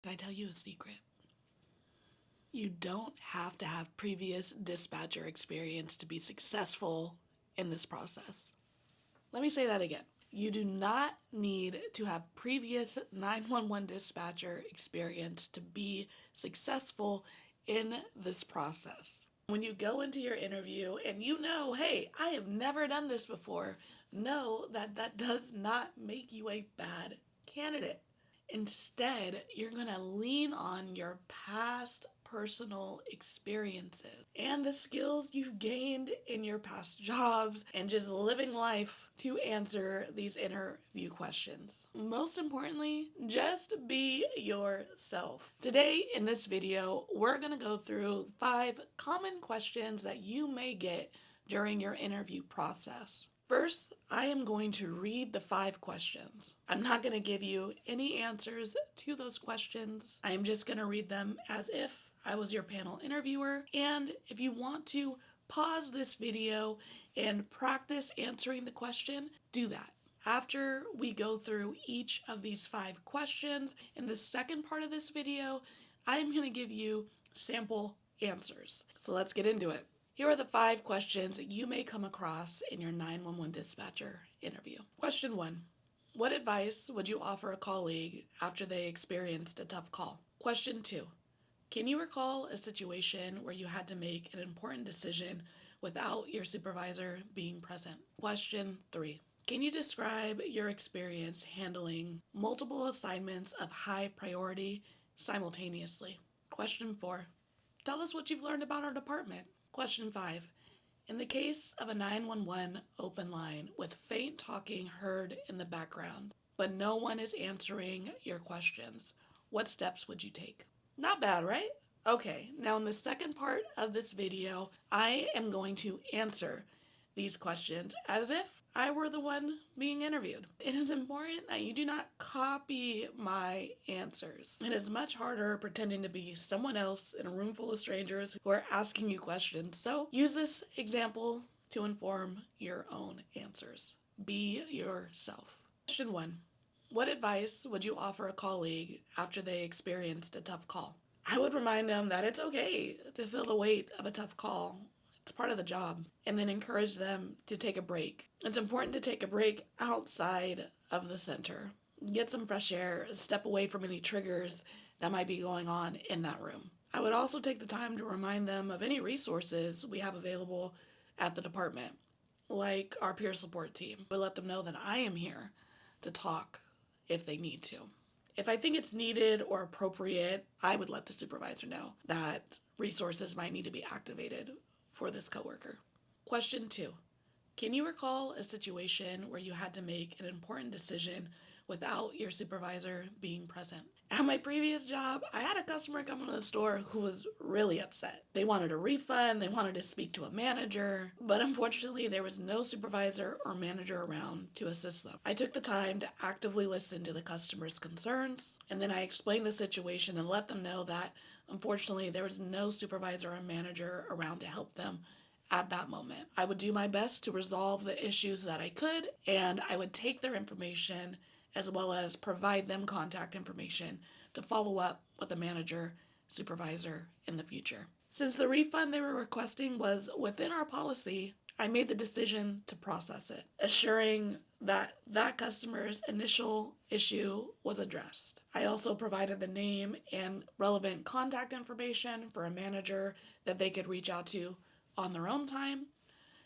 Can I tell you a secret? You don't have to have previous dispatcher experience to be successful in this process. Let me say that again. You do not need to have previous 911 dispatcher experience to be successful in this process. When you go into your interview and you know, hey, I have never done this before, know that that does not make you a bad candidate. Instead, you're going to lean on your past personal experiences and the skills you've gained in your past jobs and just living life to answer these interview questions. Most importantly, just be yourself. Today in this video, we're going to go through 5 common questions that you may get during your interview process. First, I am going to read the 5 questions. I'm not going to give you any answers to those questions. I am just going to read them as if I was your panel interviewer. And if you want to pause this video and practice answering the question, do that. After we go through each of these 5 questions, in the second part of this video, I'm going to give you sample answers. So let's get into it. Here are the 5 questions you may come across in your 911 dispatcher interview. Question 1. What advice would you offer a colleague after they experienced a tough call? Question 2. Can you recall a situation where you had to make an important decision without your supervisor being present? Question 3. Can you describe your experience handling multiple assignments of high priority simultaneously? Question 4. Tell us what you've learned about our department. Question 5. In the case of a 911 open line with faint talking heard in the background, but no one is answering your questions, what steps would you take? Not bad, right? Okay, now in the second part of this video, I am going to answer these questions as if I were the one being interviewed. It is important that you do not copy my answers. It is much harder pretending to be someone else in a room full of strangers who are asking you questions. So use this example to inform your own answers. Be yourself. Question 1. What advice would you offer a colleague after they experienced a tough call? I would remind them that it's okay to feel the weight of a tough call. It's part of the job. And then encourage them to take a break. It's important to take a break outside of the center. Get some fresh air, step away from any triggers that might be going on in that room. I would also take the time to remind them of any resources we have available at the department, like our peer support team. I would let them know that I am here to talk if they need to. If I think it's needed or appropriate, I would let the supervisor know that resources might need to be activated for this coworker. Question 2. Can you recall a situation where you had to make an important decision without your supervisor being present? At my previous job, I had a customer come into the store who was really upset. They wanted a refund, they wanted to speak to a manager, but unfortunately there was no supervisor or manager around to assist them. I took the time to actively listen to the customer's concerns, and then I explained the situation and let them know that unfortunately there was no supervisor or manager around to help them at that moment. I would do my best to resolve the issues that I could, and I would take their information as well as provide them contact information to follow up with a manager, supervisor in the future. Since the refund they were requesting was within our policy, I made the decision to process it, assuring that that customer's initial issue was addressed. I also provided the name and relevant contact information for a manager that they could reach out to on their own time,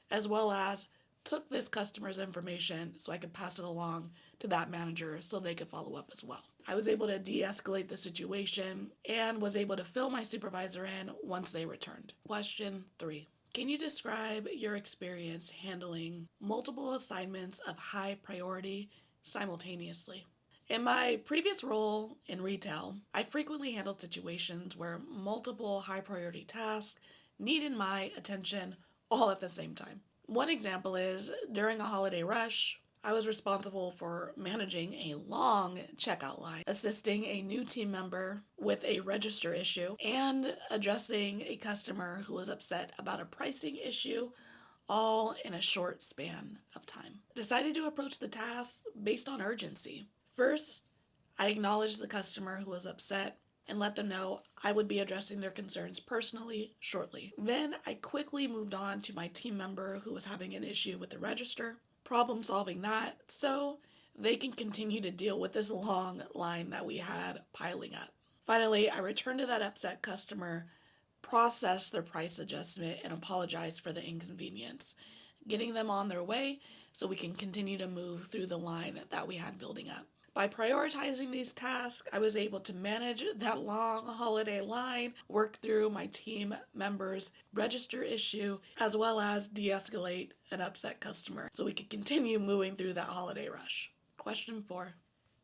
as well as took this customer's information so I could pass it along to that manager so they could follow up as well. I was able to de-escalate the situation and was able to fill my supervisor in once they returned. Question 3. Can you describe your experience handling multiple assignments of high priority simultaneously? In my previous role in retail, I frequently handled situations where multiple high priority tasks needed my attention all at the same time. One example is during a holiday rush, I was responsible for managing a long checkout line, assisting a new team member with a register issue, and addressing a customer who was upset about a pricing issue, all in a short span of time. Decided to approach the task based on urgency. First, I acknowledged the customer who was upset and let them know I would be addressing their concerns personally shortly. Then I quickly moved on to my team member who was having an issue with the register, problem solving that so they can continue to deal with this long line that we had piling up. Finally, I returned to that upset customer, processed their price adjustment, and apologized for the inconvenience, getting them on their way so we can continue to move through the line that we had building up. By prioritizing these tasks, I was able to manage that long holiday line, work through my team members' register issue, as well as de-escalate an upset customer so we could continue moving through that holiday rush. Question 4.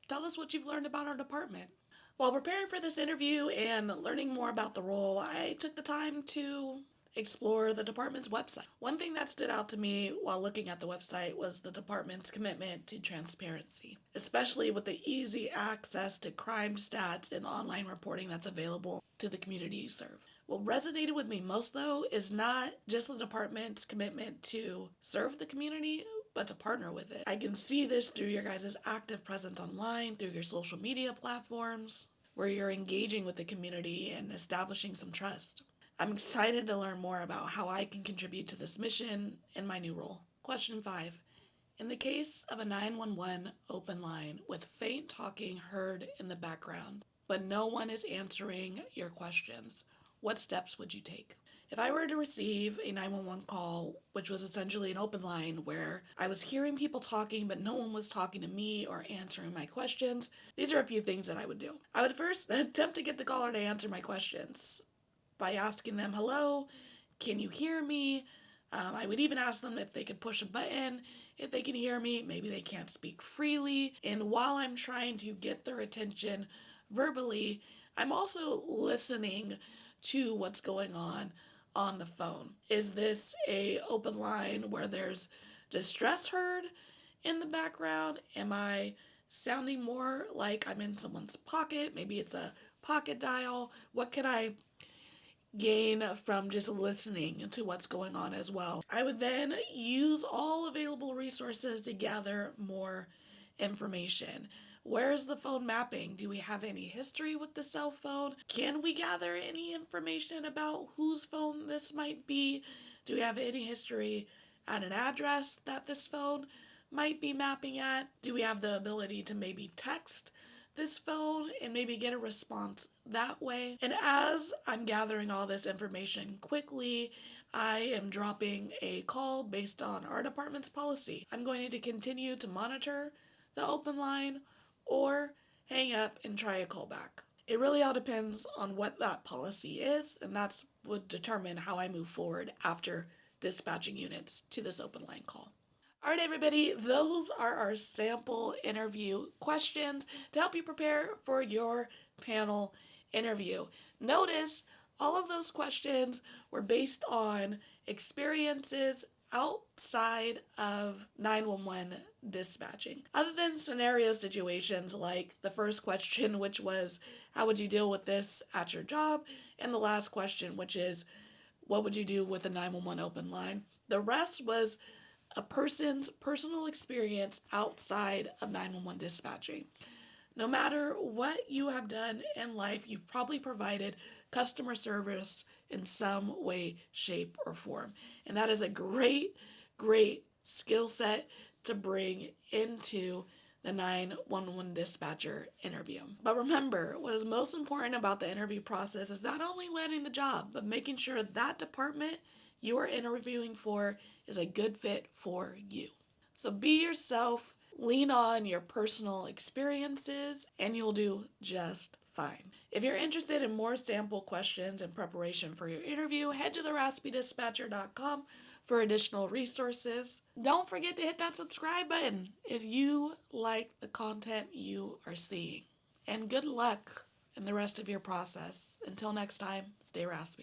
Tell us what you've learned about our department. While preparing for this interview and learning more about the role, I took the time to explore the department's website. One thing that stood out to me while looking at the website was the department's commitment to transparency, especially with the easy access to crime stats and online reporting that's available to the community you serve. What resonated with me most, though, is not just the department's commitment to serve the community, but to partner with it. I can see this through your guys' active presence online, through your social media platforms, where you're engaging with the community and establishing some trust. I'm excited to learn more about how I can contribute to this mission in my new role. Question 5. In the case of a 911 open line with faint talking heard in the background, but no one is answering your questions, what steps would you take? If I were to receive a 911 call, which was essentially an open line where I was hearing people talking but no one was talking to me or answering my questions, these are a few things that I would do. I would first attempt to get the caller to answer my questions by asking them, hello, can you hear me? I would even ask them if they could push a button, if they can hear me. Maybe they can't speak freely. And while I'm trying to get their attention verbally, I'm also listening to what's going on the phone. Is this a open line where there's distress heard in the background? Am I sounding more like I'm in someone's pocket? Maybe it's a pocket dial. What can I gain from just listening to what's going on as well? I would then use all available resources to gather more information. Where's the phone mapping? Do we have any history with the cell phone? Can we gather any information about whose phone this might be? Do we have any history at an address that this phone might be mapping at? Do we have the ability to maybe text this phone and maybe get a response that way? And as I'm gathering all this information quickly, I am dropping a call based on our department's policy. I'm going to continue to monitor the open line or hang up and try a call back. It really all depends on what that policy is, and that's would determine how I move forward after dispatching units to this open line call. All right, everybody, those are our sample interview questions to help you prepare for your panel interview. Notice all of those questions were based on experiences outside of 911 dispatching. Other than scenario situations like the first question, which was, how would you deal with this at your job? And the last question, which is, what would you do with a 911 open line? The rest was a person's personal experience outside of 911 dispatching. No matter what you have done in life, you've probably provided customer service in some way, shape, or form. And that is a great, great skill set to bring into the 911 dispatcher interview. But remember, what is most important about the interview process is not only landing the job, but making sure that department you are interviewing for is a good fit for you. So be yourself, lean on your personal experiences, and you'll do just fine. If you're interested in more sample questions in preparation for your interview, head to theraspidispatcher.com for additional resources. Don't forget to hit that subscribe button if you like the content you are seeing. And good luck in the rest of your process. Until next time, stay raspy.